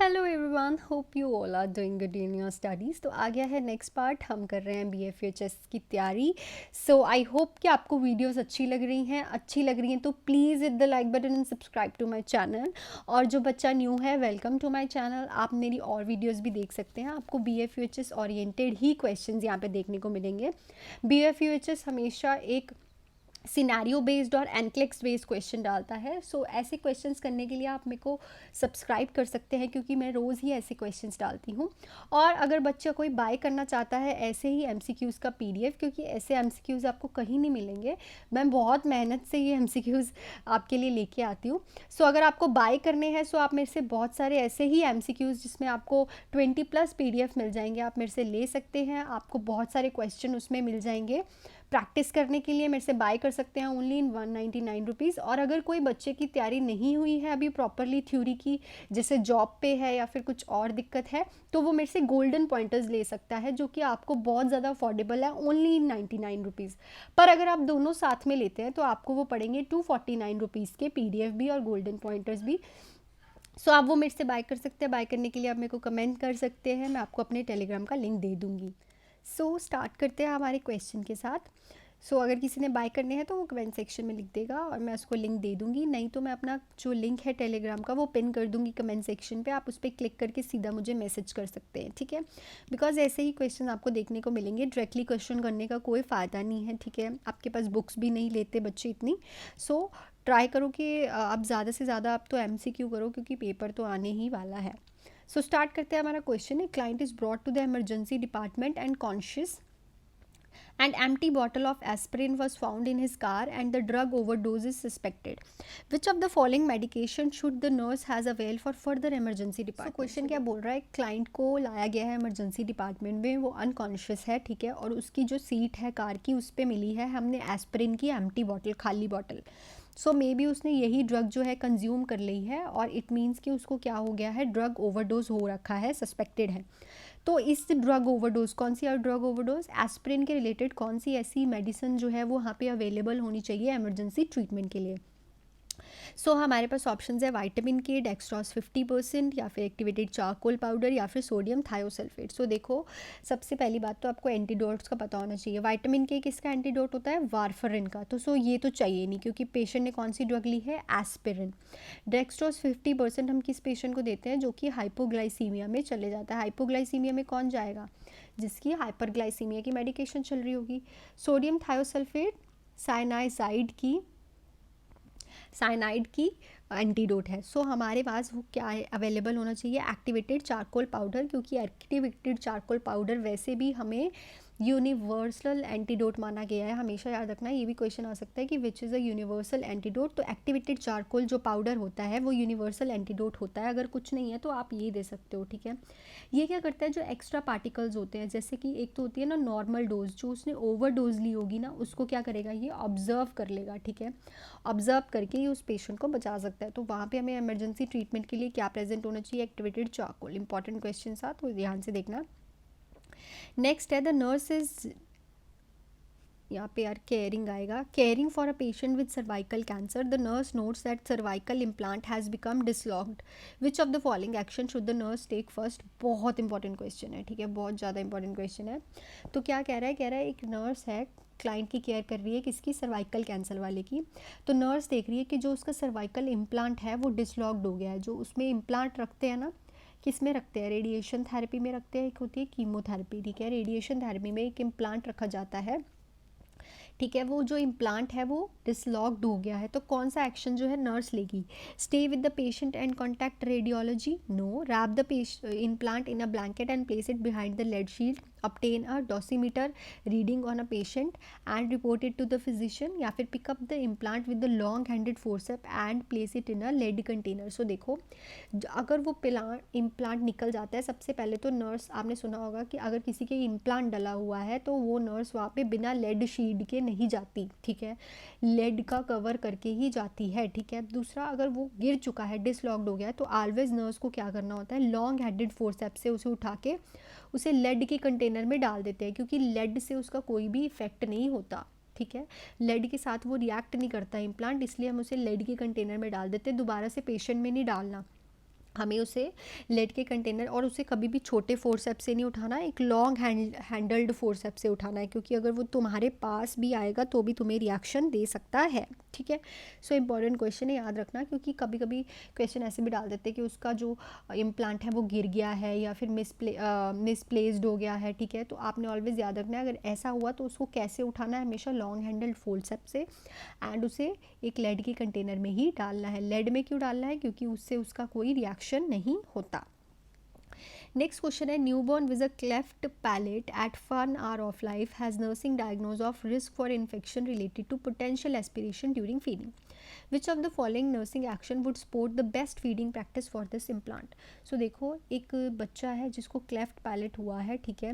Hello everyone, hope you all are doing good in your studies. तो आ गया है नेक्स्ट पार्ट, हम कर रहे हैं BFHS की तैयारी। सो आई होप कि आपको वीडियोस अच्छी लग रही हैं तो please hit the like button and subscribe to my channel. और जो बच्चा न्यू है, वेलकम टू माय चैनल। आप मेरी और वीडियोस भी देख सकते हैं, आपको BFHS ओरिएंटेड ही क्वेश्चंस यहाँ पे देखने को मिलेंगे। BFHS हमेशा एक सिनेरियो बेस्ड और एनक्लेक्स बेस्ड क्वेश्चन डालता है। सो ऐसे क्वेश्चंस करने के लिए आप मेरे को सब्सक्राइब कर सकते हैं, क्योंकि मैं रोज़ ही ऐसे क्वेश्चंस डालती हूँ। और अगर बच्चा कोई बाय करना चाहता है ऐसे ही MCQs का PDF, क्योंकि ऐसे MCQs आपको कहीं नहीं मिलेंगे, मैं बहुत मेहनत से ये MCQs आपके लिए लेके आती हूँ। सो अगर आपको बाय करने हैं, सो आप मेरे से बहुत सारे ऐसे ही MCQs जिसमें आपको 20+ PDF मिल जाएंगे, आप मेरे से ले सकते हैं। आपको बहुत सारे क्वेश्चन उसमें मिल जाएंगे। प्रैक्टिस करने के लिए मेरे से बाय कर सकते हैं ओनली इन 199 रुपीज़। और अगर कोई बच्चे की तैयारी नहीं हुई है अभी प्रॉपरली थ्योरी की, जैसे जॉब पे है या फिर कुछ और दिक्कत है, तो वो मेरे से गोल्डन पॉइंटर्स ले सकता है, जो कि आपको बहुत ज़्यादा अफोर्डेबल है, ओनली इन 99 रुपीज़। पर अगर आप दोनों साथ में लेते हैं तो आपको वो पड़ेंगे 249 रुपीज़ के, PDF भी और गोल्डन पॉइंटर्स भी। सो आप वो मेरे से बाय कर सकते हैं। बाय करने के लिए आप मेरे को कमेंट कर सकते हैं, मैं आपको अपने टेलीग्राम का लिंक दे दूँगी। स्टार्ट करते हैं हमारे क्वेश्चन के साथ। अगर किसी ने बाय करने हैं तो वो कमेंट सेक्शन में लिख देगा और मैं उसको लिंक दे दूँगी, नहीं तो मैं अपना जो लिंक है टेलीग्राम का वो पिन कर दूँगी कमेंट सेक्शन पे। आप उस पर क्लिक करके सीधा मुझे मैसेज कर सकते हैं, ठीक है। बिकॉज ऐसे ही क्वेश्चन आपको देखने को मिलेंगे, डायरेक्टली क्वेश्चन करने का कोई फ़ायदा नहीं है, ठीक है। आपके पास बुक्स भी नहीं लेते बच्चे इतनी। ट्राई करो कि आप ज़्यादा से ज़्यादा आप तो MCQ करो, क्योंकि पेपर तो आने ही वाला है। स्टार्ट करते हैं। हमारा क्वेश्चन है, client is brought to the emergency department and conscious and empty bottle of aspirin was found in his car and the drug overdose is suspected. Which of the following medication should the nurse has availed for further emergency department? Question क्या बोल रहा है, client को लाया गया है emergency department में, वो अनकॉन्शियस है, ठीक है, और उसकी जो सीट है कार की उस पर मिली है हमने एस्पिरिन की एम्प्टी बॉटल, खाली बॉटल। मे बी उसने यही ड्रग जो है कंज्यूम कर ली है, और इट मीन्स कि उसको क्या हो गया है, ड्रग ओवरडोज हो रखा है, सस्पेक्टेड है। तो इस ड्रग ओवरडोज, कौन सी ड्रग ओवरडोज, एस्पिरिन के रिलेटेड कौन सी ऐसी मेडिसिन जो है वो वहाँ पे अवेलेबल होनी चाहिए इमरजेंसी ट्रीटमेंट के लिए। हमारे पास ऑप्शंस है विटामिन के, डेक्सट्रॉस 50%, या फिर एक्टिवेटेड चारकोल पाउडर, या फिर सोडियम थायोसल्फेट। देखो, सबसे पहली बात तो आपको एंटीडोट्स का पता होना चाहिए। विटामिन के किसका एंटीडोट होता है, वारफरिन का। ये तो चाहिए नहीं, क्योंकि पेशेंट ने कौन सी ड्रग ली है, एस्पिरिन। डेक्सट्रॉस 50% हम किस पेशेंट को देते हैं, जो कि हाइपोग्लाइसीमिया में चले जाता है। हाइपोग्लाइसीमिया में कौन जाएगा, जिसकी हाइपरग्लाइसीमिया की मेडिकेशन चल रही होगी। सोडियम थायोसल्फेट साइनाइड की एंटीडोट है। हमारे पास वो क्या है, अवेलेबल होना चाहिए, एक्टिवेटेड चारकोल पाउडर, क्योंकि एक्टिवेटेड चारकोल पाउडर वैसे भी हमें यूनिवर्सल एंटीडोट माना गया है। हमेशा याद रखना, ये भी क्वेश्चन आ सकता है कि which is a universal antidote. तो एक्टिवेटेड चारकोल जो पाउडर होता है वो यूनिवर्सल एंटीडोट होता है। अगर कुछ नहीं है तो आप ये दे सकते हो, ठीक है। ये क्या करता है, जो एक्स्ट्रा पार्टिकल्स होते हैं, जैसे कि एक तो होती है ना नॉर्मल डोज, जो उसने ओवर डोज ली होगी ना, उसको क्या करेगा, ये ऑब्जर्व कर लेगा, ठीक है। ऑब्जर्व करके ये उस पेशेंट को बचा सकता है। तो वहाँ पे हमें इमरजेंसी ट्रीटमेंट के लिए क्या प्रेजेंट होना चाहिए, एक्टिवेटेड चारकोल। इंपॉर्टेंट क्वेश्चन था, तो ध्यान से देखना। नेक्स्ट है, द नर्स इज, यहाँ पे यार केयरिंग आएगा, caring for a patient with cervical cancer, the nurse notes that cervical implant has become dislodged, which of the following action should the nurse take first. बहुत important question है, ठीक है, बहुत ज़्यादा इंपॉर्टेंट क्वेश्चन है। तो क्या कह रहा है, एक नर्स है, क्लाइंट की केयर कर रही है, किसकी, सर्वाइकल कैंसर वाले की। तो नर्स देख रही है कि जो उसका सर्वाइकल इम्प्लांट है वो डिसलॉक्ड हो गया है। जो उसमें इम्प्लांट रखते हैं ना, किस में रखते हैं, रेडिएशन थेरेपी में रखते हैं, एक होती है कीमोथेरेपी, ठीक है। रेडिएशन थेरेपी में एक इम्प्लांट रखा जाता है, ठीक है। वो जो इम्प्लांट है वो डिसलॉक्ड हो गया है। तो कौन सा एक्शन जो है नर्स लेगी, stay with the patient and contact radiology, no, wrap the implant in a blanket and place it behind the lead shield, obtain a dosimeter reading on a patient and report it to the physician, या फिर pick up the implant with the long handed forceps and place it in a lead container। देखो, अगर वो implant निकल जाता है, सबसे पहले तो नर्स, आपने सुना होगा कि अगर किसी के इम्प्लांट डला हुआ है तो वो नर्स वहाँ पे बिना लेड शील्ड के नहीं जाती, ठीक है, लेड का कवर करके ही जाती है, ठीक है। दूसरा, अगर वो गिर चुका है, डिसलॉक्ड हो गया है, तो ऑलवेज नर्स को क्या करना होता है, लॉन्ग हेडेड फोर्सेप्स से उसे उठा के उसे लेड के कंटेनर में डाल देते हैं, क्योंकि लेड से उसका कोई भी इफेक्ट नहीं होता, ठीक है। लेड के साथ वो रिएक्ट नहीं करता इम्प्लांट, इसलिए हम उसे लेड के कंटेनर में डाल देते हैं, दोबारा से पेशेंट में नहीं डालना। हमें उसे लेड के कंटेनर और उसे कभी भी छोटे फोर्सेप्स से नहीं उठाना, एक लॉन्ग हैंडल्ड फोर्सेप्स से उठाना है, क्योंकि अगर वो तुम्हारे पास भी आएगा तो भी तुम्हें रिएक्शन दे सकता है, ठीक है। सो इम्पॉर्टेंट क्वेश्चन है, याद रखना, क्योंकि कभी कभी क्वेश्चन ऐसे भी डाल देते हैं कि उसका जो इम्प्लांट है वो गिर गया है या फिर मिसप्लेस्ड हो गया है, ठीक है। तो आपने ऑलवेज याद रखना है, अगर ऐसा हुआ तो उसको कैसे उठाना है, हमेशा लॉन्ग हैंडल्ड फोर्सेप्स से, एंड उसे एक लेड के कंटेनर में ही डालना है। लेड में क्यों डालना है, क्योंकि उससे उसका कोई रिएक्शन नहीं होता। नेक्स्ट क्वेश्चन है, newborn with a cleft palate at 1 hour of life has nursing diagnose of risk for infection related to potential aspiration during feeding, which of the following nursing action would support the best feeding practice for this implant. So देखो, एक बच्चा है जिसको cleft palate हुआ है, ठीक है।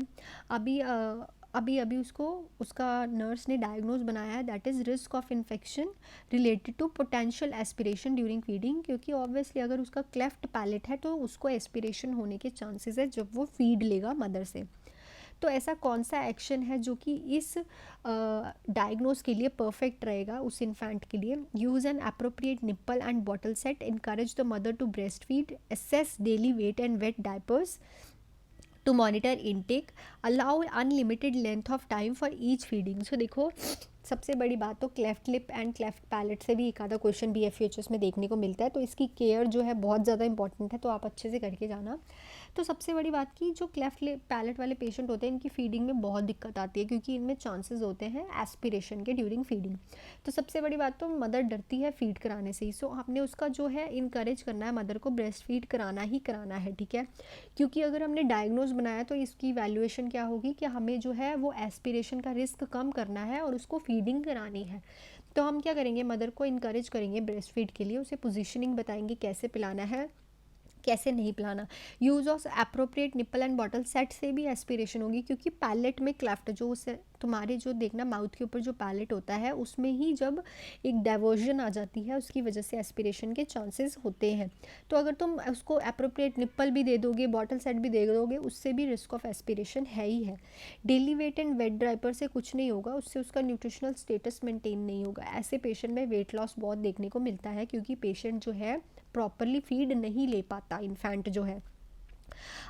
अभी अभी उसको उसका नर्स ने डायग्नोज बनाया है, that is risk of infection related to potential aspiration during feeding, क्योंकि ऑब्वियसली अगर उसका क्लेफ्ट पैलेट है तो उसको एस्पिरेशन होने के चांसेस है जब वो फीड लेगा मदर से। तो ऐसा कौन सा एक्शन है जो कि इस डायग्नोज के लिए परफेक्ट रहेगा उस इन्फेंट के लिए? Use an appropriate nipple and bottle set, encourage the mother to breast feed, assess daily weight and wet diapers to monitor intake, allow unlimited length of time for each feeding. So देखो, सबसे बड़ी बात तो cleft lip and cleft palate से भी एक आधा question BFHS में देखने को मिलता है, तो इसकी केयर जो है बहुत ज़्यादा इंपॉर्टेंट है, तो आप अच्छे से करके जाना। तो सबसे बड़ी बात की, जो क्लेफ्ट लिप पैलेट वाले पेशेंट होते हैं इनकी फीडिंग में बहुत दिक्कत आती है, क्योंकि इनमें चांसेस होते हैं एस्पिरेशन के ड्यूरिंग फीडिंग। तो सबसे बड़ी बात तो मदर डरती है फीड कराने से ही, सो आपने उसका जो है इनकरेज करना है मदर को ब्रेस्ट फीड कराना ही कराना है, ठीक है। क्योंकि अगर हमने डायग्नोज बनाया तो इसकी वैल्यूएशन क्या होगी कि हमें जो है वो एस्पिरेशन का रिस्क कम करना है और उसको फीडिंग करानी है। तो हम क्या करेंगे, मदर को इनकरेज करेंगे ब्रेस्ट फीड के लिए, उसे पोजीशनिंग बताएंगे कैसे पिलाना है कैसे नहीं पिलाना। Use of appropriate nipple and bottle set से भी एस्पिरेशन होगी, क्योंकि पैलेट में क्लेफ्ट जो उसे तुम्हारे जो देखना माउथ के ऊपर जो पैलेट होता है उसमें ही जब एक डाइवर्जन आ जाती है उसकी वजह से एस्पिरेशन के चांसेस होते हैं। तो अगर तुम उसको अप्रोप्रिएट निप्पल भी दे दोगे बॉटल सेट भी दे दोगे उससे भी रिस्क ऑफ एस्पिरेशन है ही है। डेली वेट एंड वेट ड्राइपर से कुछ नहीं होगा, उससे उसका न्यूट्रिशनल स्टेटस मेंटेन नहीं होगा। ऐसे पेशेंट में वेट लॉस बहुत देखने को मिलता है, क्योंकि पेशेंट जो है प्रॉपरली फीड नहीं ले पाता इन्फेंट जो है।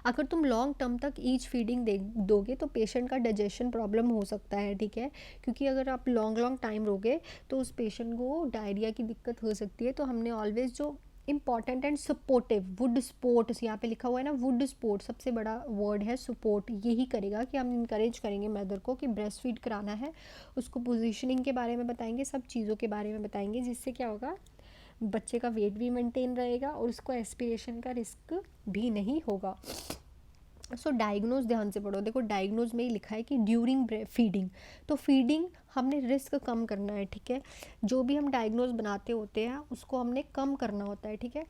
अगर तुम लॉन्ग टर्म तक ईच फीडिंग दे दोगे तो पेशेंट का डाइजेशन प्रॉब्लम हो सकता है, ठीक है। क्योंकि अगर आप लॉन्ग टाइम रोगे तो उस पेशेंट को डायरिया की दिक्कत हो सकती है। तो हमने ऑलवेज जो important and supportive would sport यहाँ पे लिखा हुआ है ना, वुड स्पोर्ट सबसे बड़ा वर्ड है सपोर्ट, यही करेगा कि हम इंकरेज करेंगे मदर को कि ब्रेस्ट फीड कराना है, उसको पोजीशनिंग के बारे में बताएंगे, सब चीज़ों के बारे में बताएंगे, जिससे क्या होगा बच्चे का वेट भी मेंटेन रहेगा और उसको एस्पिरेशन का रिस्क भी नहीं होगा। सो डायग्नोज ध्यान से पढ़ो, देखो डायग्नोज में ही लिखा है कि ड्यूरिंग फीडिंग, तो फीडिंग हमने रिस्क कम करना है, ठीक है। जो भी हम डायग्नोज बनाते होते हैं उसको हमने कम करना होता है, ठीक है।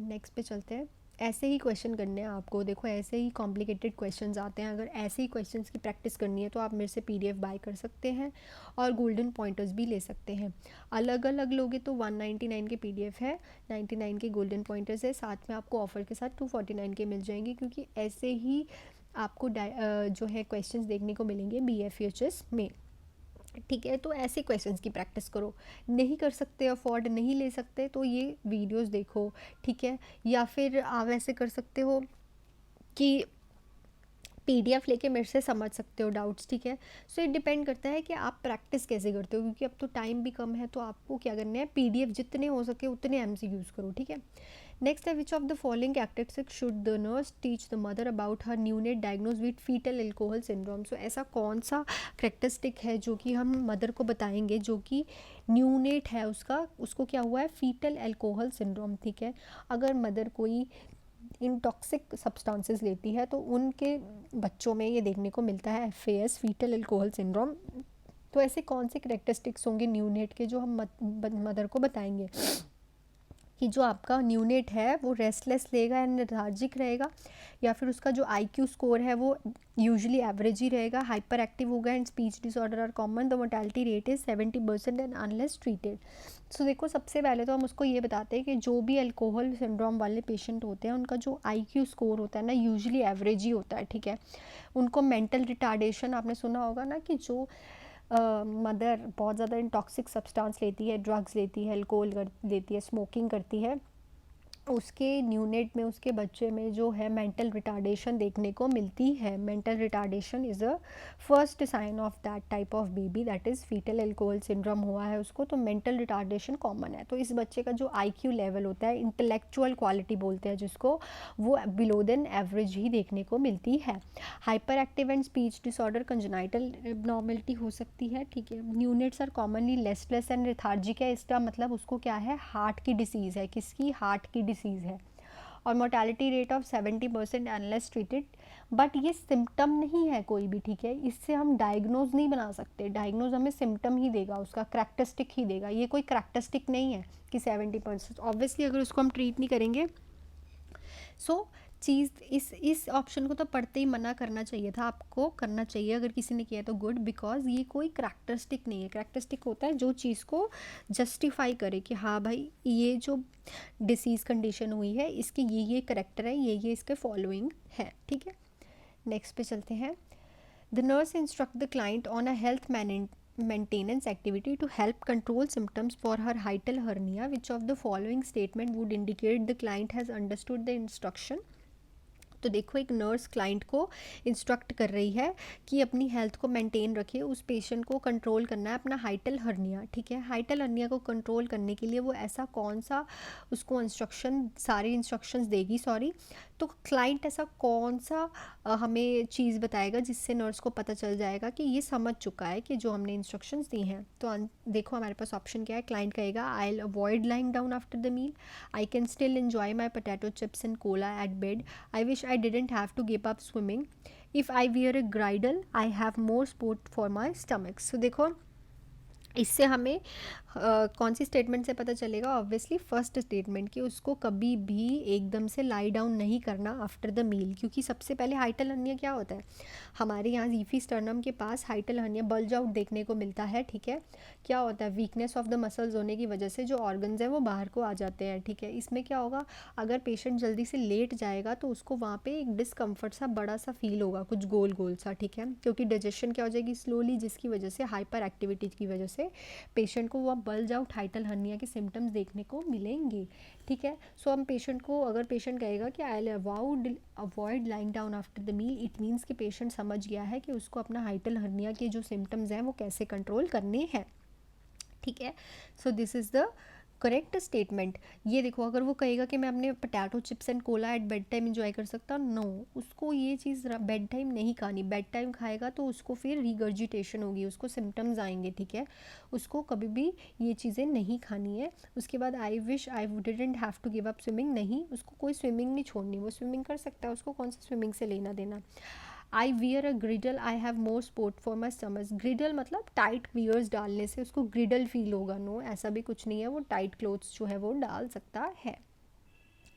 नेक्स्ट पे चलते हैं। ऐसे ही क्वेश्चन करने हैं आपको, देखो ऐसे ही कॉम्प्लिकेटेड क्वेश्चंस आते हैं। अगर ऐसे ही क्वेश्चंस की प्रैक्टिस करनी है तो आप मेरे से PDF बाय कर सकते हैं और गोल्डन पॉइंटर्स भी ले सकते हैं। अलग अलग लोगे तो 199 के PDF है, 99 के गोल्डन पॉइंटर्स है, साथ में आपको ऑफर के साथ 249 के मिल जाएंगे, क्योंकि ऐसे ही आपको जो है क्वेश्चंस देखने को मिलेंगे BFHS में, ठीक है। तो ऐसे क्वेश्चंस की प्रैक्टिस करो। नहीं कर सकते, अफोर्ड नहीं ले सकते, तो ये वीडियोस देखो, ठीक है। या फिर आप ऐसे कर सकते हो कि PDF लेके मेरे से समझ सकते हो डाउट्स, ठीक है। सो ये डिपेंड करता है कि आप प्रैक्टिस कैसे करते हो, क्योंकि अब तो टाइम भी कम है, तो आपको क्या करना है PDF जितने हो सके उतने MCQs करो, ठीक है। नेक्स्ट है, which of the following characteristics should the nurse teach the mother about her neonate diagnose with fetal alcohol syndrome. So ऐसा कौन सा कैरेक्टरिस्टिक है जो कि हम मदर को बताएंगे जो कि न्यूनेट है उसको क्या हुआ है, फीटल एल्कोहल सिंड्रोम, ठीक है। अगर मदर कोई इंटॉक्सिक सब्सटेंसेस लेती है तो उनके बच्चों में ये देखने को मिलता है FAS, फीटल एल्कोहल सिंड्रोम। तो ऐसे कौन से कैरेक्टरिस्टिक्स होंगे न्यूनेट के जो हम मदर को बताएंगे कि जो आपका न्यूनेट है वो रेस्टलेस लेगा एंड लेथार्जिक रहेगा, या फिर उसका जो IQ स्कोर है वो यूजुअली एवरेज ही रहेगा, हाइपर एक्टिव होगा and speech disorder are common, the mortality rate is 70% and unless treated. So देखो, सबसे पहले तो हम उसको ये बताते हैं कि जो भी अल्कोहल सिंड्रोम वाले पेशेंट होते हैं उनका जो IQ स्कोर होता है ना यूजुअली एवरेज ही होता है, ठीक है। उनको मेंटल रिटार्डेशन, आपने सुना होगा ना कि जो मदर बहुत ज़्यादा इंटॉक्सिक सब्सटेंस लेती है, ड्रग्स लेती है, अल्कोहल लेती है, स्मोकिंग करती है, उसके न्यूनेट में, उसके बच्चे में जो है मेंटल रिटार्डेशन देखने को मिलती है। Mental retardation is a first sign of that type of baby, that is fetal alcohol syndrome हुआ है उसको, तो मेंटल रिटार्डेशन कॉमन है। तो इस बच्चे का जो आईक्यू लेवल होता है, इंटेलेक्चुअल क्वालिटी बोलते हैं जिसको, वो बिलो देन एवरेज ही देखने को मिलती है। Hyper active and speech disorder congenital abnormality हो सकती है, ठीक है। Neonates are commonly listless and lethargic है, इसका मतलब उसको क्या है, हार्ट की डिसीज़ है। किसकी? हार्ट की डिसीज़ है। और mortality rate of 70% unless treated. But ये सिम्टम नहीं है कोई भी, ठीक है, इससे हम डायग्नोज नहीं बना सकते। डायग्नोज हमें सिम्टम ही देगा, उसका करैक्टरिस्टिक ही देगा। ये कोई करैक्टरिस्टिक नहीं है कि 70%। ऑब्वियसली अगर उसको हम ट्रीट नहीं करेंगे, सो चीज़ इस ऑप्शन को तो पढ़ते ही मना करना चाहिए था, आपको करना चाहिए। अगर किसी ने किया तो गुड, बिकॉज ये कोई करैक्टरिस्टिक नहीं है। करैक्टरिस्टिक होता है जो चीज़ को जस्टिफाई करे कि हाँ भाई ये जो डिसीज़ कंडीशन हुई है इसके ये करेक्टर है, ये इसके फॉलोइंग है, ठीक है। नेक्स्ट पे चलते हैं। The nurse instruct the client on a health maintenance activity to help control symptoms for her hiatal hernia. Which of the following statement would indicate the client has understood the instruction? तो देखो, एक nurse client को instruct कर रही है कि अपनी health को मेंटेन रखे, उस पेशेंट को कंट्रोल करना है अपना हाइटल हर्निया, ठीक है। हाइटल हर्निया को कंट्रोल करने के लिए वो ऐसा कौन सा उसको इंस्ट्रक्शन, सारी इंस्ट्रक्शंस देगी, सॉरी। तो क्लाइंट ऐसा कौन सा हमें चीज़ बताएगा जिससे नर्स को पता चल जाएगा कि ये समझ चुका है कि जो हमने इंस्ट्रक्शंस दी हैं। तो देखो हमारे पास ऑप्शन क्या है। क्लाइंट कहेगा I will avoid lying down after the meal, I can still enjoy my potato chips and cola at bed, I wish I didn't have to give up swimming, if I wear a girdle I have more sport for my stomach। So देखो, इससे हमें कौन सी statement से पता चलेगा? Obviously first statement कि उसको कभी भी एकदम से लाई डाउन नहीं करना आफ्टर द मील, क्योंकि सबसे पहले हाइटल हर्निया क्या होता है, हमारे यहाँ ज़ीफी स्टर्नम के पास हाइटल हर्निया बल्ज आउट देखने को मिलता है, ठीक है। क्या होता है, वीकनेस ऑफ द मसल्स होने की वजह से जो ऑर्गन्स हैं वो बाहर को आ जाते हैं, ठीक है। इसमें क्या होगा, अगर पेशेंट जल्दी से लेट जाएगा तो उसको वहाँ पे एक डिस्कम्फर्ट सा बड़ा सा फील होगा, कुछ गोल गोल सा, ठीक है, क्योंकि डाइजेशन क्या हो जाएगी स्लोली, जिसकी वजह से हाइपर एक्टिविटी की वजह से पेशेंट को वह बल्ज आउट हाइटल हर्निया के सिम्टम्स देखने को मिलेंगे, ठीक है। सो हम पेशेंट को, अगर पेशेंट कहेगा कि I avoid lying down after the meal, it means कि पेशेंट समझ गया है कि उसको अपना हाइटल हर्निया के जो सिम्टम्स हैं वो कैसे कंट्रोल करने हैं, ठीक है। So this is the correct statement. ये देखो, अगर वो कहेगा कि मैं अपने potato chips and cola at bedtime enjoy कर सकता हूँ, नो, उसको ये चीज़ बेड टाइम नहीं खानी। बेड टाइम खाएगा तो उसको फिर रिगर्जिटेशन होगी, उसको सिम्टम्स आएंगे, ठीक है। उसको कभी भी ये चीज़ें नहीं खानी है। उसके बाद I wish I didn't have to give up swimming, नहीं, उसको कोई स्विमिंग नहीं छोड़नी, वो स्विमिंग कर सकता है, उसको कौन सा स्विमिंग से लेना देना। I wear a ग्रिडल, I have more sport for my stomach. ग्रिडल मतलब टाइट वियर्स डालने से उसको ग्रिडल फील होगा, नो, ऐसा भी कुछ नहीं है, वो टाइट क्लोथ्स जो है वो डाल सकता है।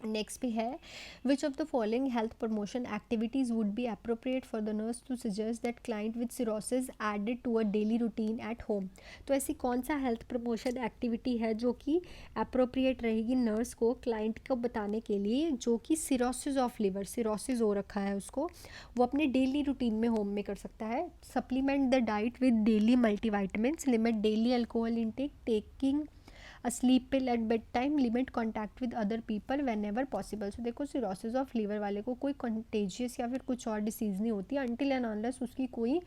नेक्स्ट भी है, which of the following health promotion activities would be appropriate for the nurse to suggest that client with cirrhosis added to a daily routine at home. तो ऐसी कौन सा हेल्थ प्रमोशन एक्टिविटी है जो कि अप्रोप्रिएट रहेगी नर्स को client को बताने के लिए, जो कि सिरोसिस ऑफ लिवर, सिरोसिस हो रखा है उसको, वो अपने डेली रूटीन में होम में कर सकता है। Supplement the diet with daily multivitamins, limit daily alcohol intake, taking a sleep pill at bedtime, limit contact with other people whenever possible। So देखो, सिरोसिस ऑफ लीवर वाले को कोई कंटेजियस या फिर कुछ और डिसीज़ नहीं होती अनटिल एंड अनलेस उसकी कोई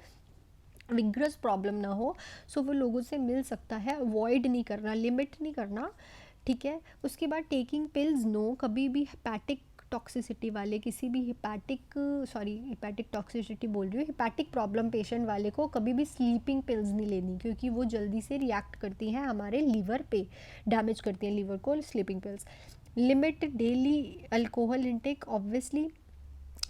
विग्रस प्रॉब्लम ना हो। सो वो लोगों से मिल सकता है, अवॉइड नहीं करना, लिमिट नहीं करना, ठीक है। उसके बाद टेकिंग पिल्स, नो, कभी भी हेपैटिक टॉक्सिसिटी वाले, किसी भी हिपैटिक टॉक्सिसिटी बोल रही हूँ, हिपैटिक प्रॉब्लम पेशेंट वाले को कभी भी स्लीपिंग पिल्स नहीं लेनी, क्योंकि वो जल्दी से रिएक्ट करती हैं हमारे लीवर पे, डैमेज करती हैं लीवर को sleeping pills. Limit daily alcohol intake, obviously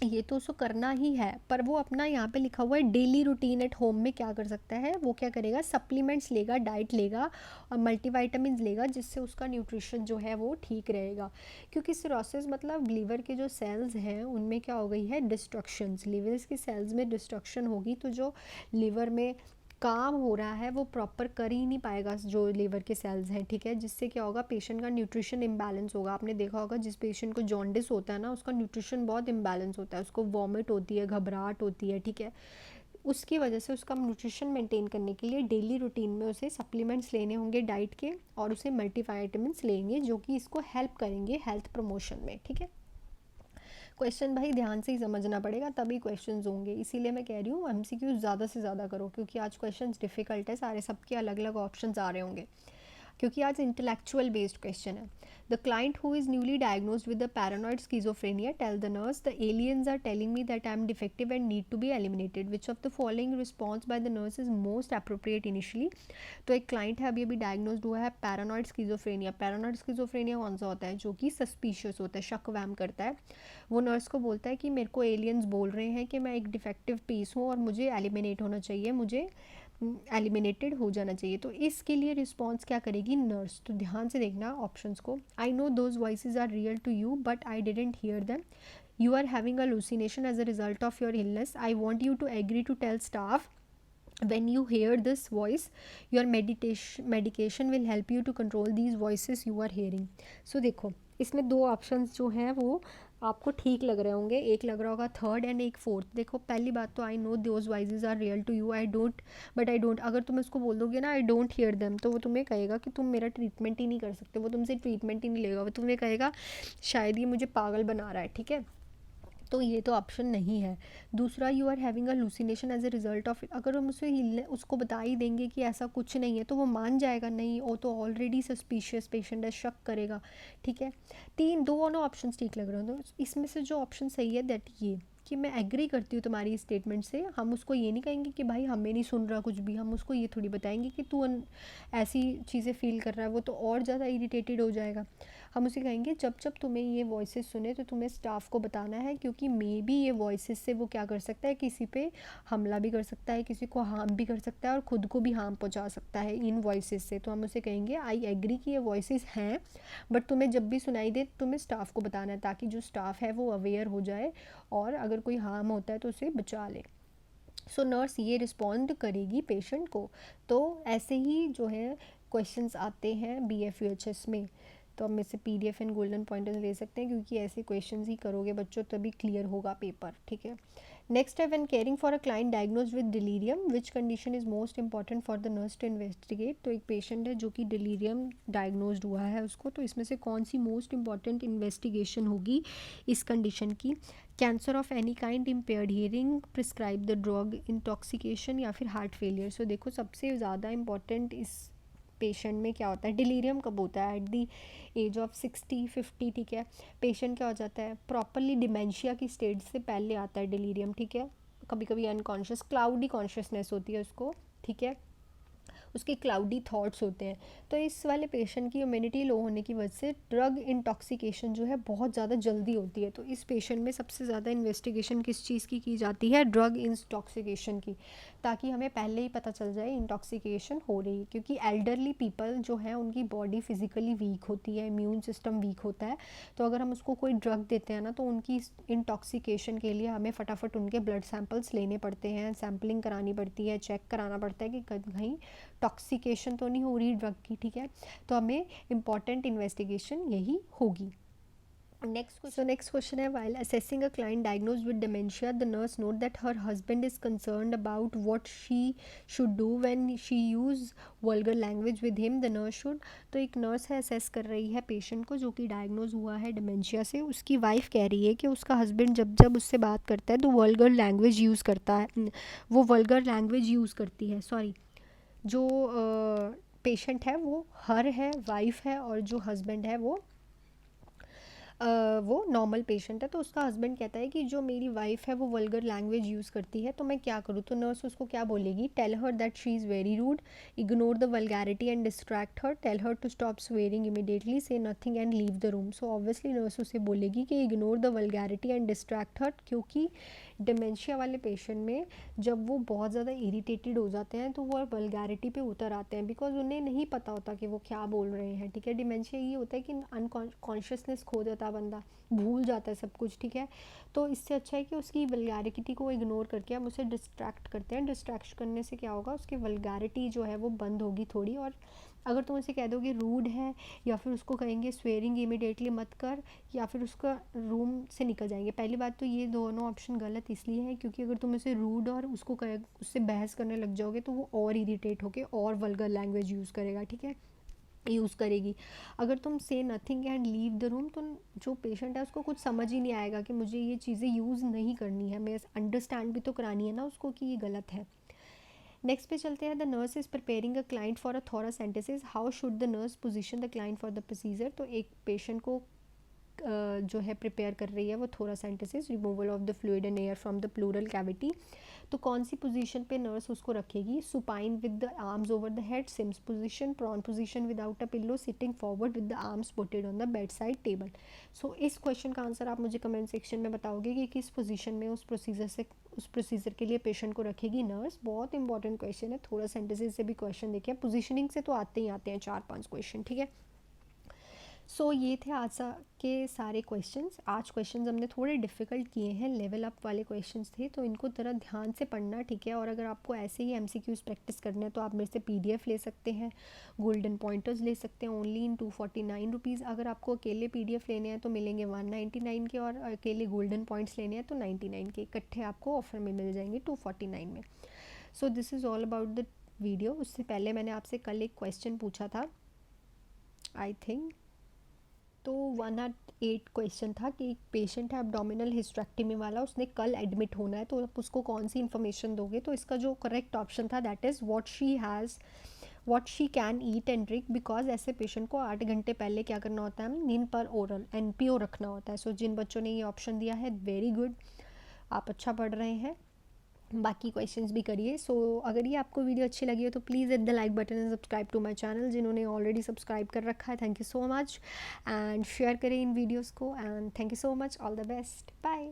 ये तो उसको करना ही है, पर वो अपना यहाँ पे लिखा हुआ है डेली रूटीन एट होम में क्या कर सकता है, वो क्या करेगा, सप्लीमेंट्स लेगा, डाइट लेगा और मल्टीवाइटामिन लेगा, जिससे उसका न्यूट्रिशन जो है वो ठीक रहेगा। क्योंकि सिरोसिस मतलब लीवर के जो सेल्स हैं उनमें क्या हो गई है, डिस्ट्रक्शंस, लीवर्स के सेल्स में डिस्ट्रक्शन होगी, तो जो लीवर में काम हो रहा है वो प्रॉपर कर ही नहीं पाएगा जो लीवर के सेल्स हैं, ठीक है, जिससे क्या होगा, पेशेंट का न्यूट्रिशन इम्बैलेंस होगा। आपने देखा होगा जिस पेशेंट को जॉन्डिस होता है ना, उसका न्यूट्रिशन बहुत इम्बैलेंस होता है, उसको वॉमिट होती है, घबराहट होती है, ठीक है। उसकी वजह से उसका न्यूट्रिशन मेंटेन करने के लिए डेली रूटीन में उसे सप्लीमेंट्स लेने होंगे डाइट के, और उसे मल्टीविटामिन्स लेंगे जो कि इसको हेल्प करेंगे हेल्थ प्रमोशन में, ठीक है। क्वेश्चन भाई ध्यान से ही समझना पड़ेगा, तभी क्वेश्चंस होंगे, इसीलिए मैं कह रही हूँ एमसीक्यू ज़्यादा से ज़्यादा करो, क्योंकि आज क्वेश्चंस डिफ़िकल्ट है सारे, सबके अलग अलग ऑप्शंस आ रहे होंगे, क्योंकि आज इंटेलेक्चुअल बेस्ड क्वेश्चन है। The client who is newly diagnosed with the paranoid schizophrenia tell the nurse the aliens are telling me that I am defective and need to be eliminated, which of the following response by the nurse is most appropriate initially. तो एक client है, अभी अभी diagnosed हुआ है paranoid schizophrenia. Paranoid schizophrenia कौन सा होता है? जो कि सस्पिशियस होता है, शक वहम करता है। वो नर्स को बोलता है कि मेरे को एलियंस बोल रहे हैं कि मैं एक डिफेक्टिव पीस हूँ और मुझे एलिमिनेट होना चाहिए, मुझे एलिमिनेटेड हो जाना चाहिए। तो इसके लिए रिस्पॉन्स क्या करेगी नर्स? तो ध्यान से देखना ऑप्शंस को। I know those voices are real to you but I didn't hear them. You are having hallucination as a result of your illness. I want you to agree to tell staff when you hear this voice. Your medication will help you to control these voices you are hearing. So देखो इसमें दो options जो हैं वो आपको ठीक लग रहे होंगे, एक लग रहा होगा थर्ड एंड एक फोर्थ। देखो पहली बात तो I know those voices are real to you, I don't, but I don't, अगर तुम इसको बोल दोगे ना आई डोंट हियर देम, तो वो तुम्हें कहेगा कि तुम मेरा ट्रीटमेंट ही नहीं कर सकते, वो तुमसे ट्रीटमेंट ही नहीं लेगा, वो तुम्हें कहेगा शायद ये मुझे पागल बना रहा है, ठीक है। तो ये तो ऑप्शन नहीं है। दूसरा, you are having a hallucination as a result of, अगर हम उसको बता ही देंगे कि ऐसा कुछ नहीं है तो वो मान जाएगा, नहीं वो तो ऑलरेडी सस्पिशियस पेशेंट है, शक करेगा, ठीक है। दोनों ऑप्शन ठीक लग रहे हैं, तो इसमें से जो ऑप्शन सही है दैट ये, कि मैं एग्री करती हूँ तुम्हारी स्टेटमेंट से। हम उसको ये नहीं कहेंगे कि भाई हमें नहीं सुन रहा कुछ भी, हम उसको ये थोड़ी बताएंगे कि तू ऐसी चीज़ें फील कर रहा है, वो तो और ज़्यादा इरिटेटेड हो जाएगा। हम उसे कहेंगे जब जब तुम्हें ये वॉइसेस सुने तो तुम्हें स्टाफ को बताना है, क्योंकि मे बी ये वॉइसेस से वो क्या कर सकता है, किसी पे हमला भी कर सकता है, किसी को हार्म भी कर सकता है और ख़ुद को भी हार्म पहुंचा सकता है इन वॉइसेस से। तो हम उसे कहेंगे आई एग्री कि ये वॉइसेस हैं, बट तुम्हें जब भी सुनाई दे तुम्हें स्टाफ को बताना है, ताकि जो स्टाफ है वो अवेयर हो जाए और अगर कोई हार्म होता है तो उसे बचा ले। सो नर्स ये रिस्पॉन्ड करेगी पेशेंट को। तो ऐसे ही जो है क्वेश्चंस आते हैं BFUHS में। तो हम इससे PDF एंड गोल्डन पॉइंटर्स ले सकते हैं, क्योंकि ऐसे क्वेश्चंस ही करोगे बच्चों तभी क्लियर होगा पेपर, ठीक है। नेक्स्ट है, when caring for a client diagnosed with delirium which condition is most important for the nurse to investigate. तो एक पेशेंट है जो कि डिलीरियम डायग्नोज्ड हुआ है उसको, तो इसमें से कौन सी मोस्ट इंपॉर्टेंट इन्वेस्टिगेशन होगी इस कंडीशन की? Cancer of any kind, impaired hearing, prescribe the drug, intoxication या फिर हार्ट फेलियर। सो देखो सबसे ज़्यादा इंपॉर्टेंट इस पेशेंट में क्या होता है, डिलीरियम कब होता है? एट दी एज ऑफ 60-50, ठीक है। पेशेंट क्या हो जाता है, प्रॉपरली डिमेंशिया की स्टेज से पहले आता है डिलीरियम, ठीक है। कभी कभी अनकॉन्शियस क्लाउडी कॉन्शियसनेस होती है उसको, ठीक है, उसके क्लाउडी थॉट्स होते हैं। तो इस वाले पेशेंट की इम्यूनिटी लो होने की वजह से ड्रग इंटॉक्सिकेशन जो है बहुत ज़्यादा जल्दी होती है। तो इस पेशेंट में सबसे ज़्यादा इन्वेस्टिगेशन किस चीज़ की जाती है? ड्रग इंटॉक्सिकेशन की, ताकि हमें पहले ही पता चल जाए इंटॉक्सिकेशन हो रही है। क्योंकि एल्डरली पीपल जो है उनकी बॉडी फिजिकली वीक होती है, इम्यून सिस्टम वीक होता है, तो अगर हम उसको कोई ड्रग देते हैं ना तो उनकी इंटॉक्सिकेशन के लिए हमें फटाफट उनके ब्लड सैंपल्स लेने पड़ते हैं, सैम्पलिंग करानी पड़ती है, चेक कराना पड़ता है कि कहीं टॉक्सिकेशन तो नहीं हो रही ड्रग की, ठीक है। तो हमें इम्पॉर्टेंट इन्वेस्टिगेशन यही होगी। नेक्स्ट क्वेश्चन है, while assessing a client diagnosed with dementia, the nurse note that her husband is concerned about what she should do when she use vulgar language with him. The nurse should, तो एक nurse है assess कर रही है patient को जो कि diagnose हुआ है डिमेंशिया से। उसकी वाइफ कह रही है कि उसका हस्बैंड जब जब उससे बात करता है तो वल्गर लैंग्वेज यूज़ करता है, वो वल्गर लैंग्वेज यूज़ करती है, सॉरी, जो पेशेंट है वो हर है, वाइफ है, और जो हस्बैंड है वो नॉर्मल पेशेंट है। तो उसका हस्बैंड कहता है कि जो मेरी वाइफ है वो वल्गर लैंग्वेज यूज़ करती है, तो मैं क्या करूँ? तो नर्स उसको क्या बोलेगी? Tell her that she is very rude, ignore the vulgarity and distract her, tell her to stop swearing immediately, say nothing and leave the room. So obviously nurse उसे बोलेगी कि ignore the vulgarity and distract her, क्योंकि dementia वाले patient में जब वो बहुत ज़्यादा इरिटेटेड हो जाते हैं तो वो वल्गैरिटी पे उतर आते हैं, बिकॉज उन्हें नहीं पता होता कि वो क्या बोल रहे हैं, ठीक है। डिमेंशिया ये होता है कि अनकॉन्शियसनेस खो जाता है बंदा, भूल जाता है सब कुछ, ठीक है। तो इससे अच्छा है कि उसकी वल्गैरिटी को इग्नोर करके हम उसे डिस्ट्रैक्ट करते हैं। डिस्ट्रैक्ट करने से क्या होगा, उसकी वल्गैरिटी जो है वो बंद होगी थोड़ी, और अगर तुम उसे कह दोगे रूड है, या फिर उसको कहेंगे स्वेरिंग इमिडिएटली मत कर, या फिर उसका रूम से निकल जाएंगे। पहली बात तो ये दोनों ऑप्शन गलत इसलिए है क्योंकि अगर तुम उसे रूड और उसको कह उससे बहस करने लग जाओगे तो वो और इरिटेट होके और वल्गर लैंग्वेज यूज़ करेगा, ठीक है, यूज़ करेगी। अगर तुम से nothing and leave the room, तो जो पेशेंट है उसको कुछ समझ ही नहीं आएगा कि मुझे ये चीज़ें यूज़ नहीं करनी है, मैं अंडरस्टैंड भी तो करानी है ना उसको कि ये गलत है। नेक्स्ट पे चलते हैं। The nurse is preparing a client for a thoracentesis, how should the nurse position the client for the procedure. तो एक पेशेंट को जो है प्रिपेयर कर रही है वो thoracentesis, removal of the fluid and air from the pleural cavity. तो कौन सी पोजीशन पे नर्स उसको रखेगी? Supine with the arms over the head, Sims position, prone position without a pillow, sitting forward with the arms putted on the bed side table. So इस question का answer आप मुझे कमेंट सेक्शन में बताओगे कि किस पोजीशन में उस प्रोसीजर के लिए पेशेंट को रखेगी नर्स। बहुत इंपॉर्टेंट क्वेश्चन है, थोड़ा सेंटेंसेस से भी क्वेश्चन देखिए, पोजीशनिंग से तो आते ही आते हैं 4-5 क्वेश्चन, ठीक है। सो ये थे आज के सारे क्वेश्चंस। आज क्वेश्चंस हमने थोड़े डिफ़िकल्ट किए हैं, लेवल अप वाले क्वेश्चंस थे, तो इनको ज़रा ध्यान से पढ़ना, ठीक है। और अगर आपको ऐसे ही एमसीक्यूज़ प्रैक्टिस करना है तो आप मेरे से पीडीएफ ले सकते हैं, गोल्डन पॉइंटर्स ले सकते हैं, ओनली इन 249 रुपीज़। अगर आपको अकेले पीडीएफ लेने हैं तो मिलेंगे 199 के, और अकेले गोल्डन पॉइंट्स लेने हैं तो 99 के, इकट्ठे आपको ऑफर में मिल जाएंगे 249 में। सो this is all about the video. उससे पहले मैंने आपसे कल एक क्वेश्चन पूछा था, आई थिंक तो 108 क्वेश्चन था कि एक पेशेंट है एब्डोमिनल हिस्ट्रेक्टमी वाला, उसने कल एडमिट होना है, तो आप उसको कौन सी इन्फॉर्मेशन दोगे। तो इसका जो करेक्ट ऑप्शन था that is what she can eat and drink, because ऐसे पेशेंट को 8 घंटे पहले क्या करना होता है, नींद पर ओरल एनपीओ रखना होता है। सो जिन बच्चों ने ये ऑप्शन दिया है, वेरी गुड, आप अच्छा पढ़ रहे हैं, बाकी क्वेश्चंस भी करिए। सो अगर ये आपको वीडियो अच्छी लगी हो तो please hit the like button and subscribe to my channel. जिन्होंने ऑलरेडी सब्सक्राइब कर रखा है, thank you so much, and share करें इन वीडियोस को, and thank you so much, all the best, bye.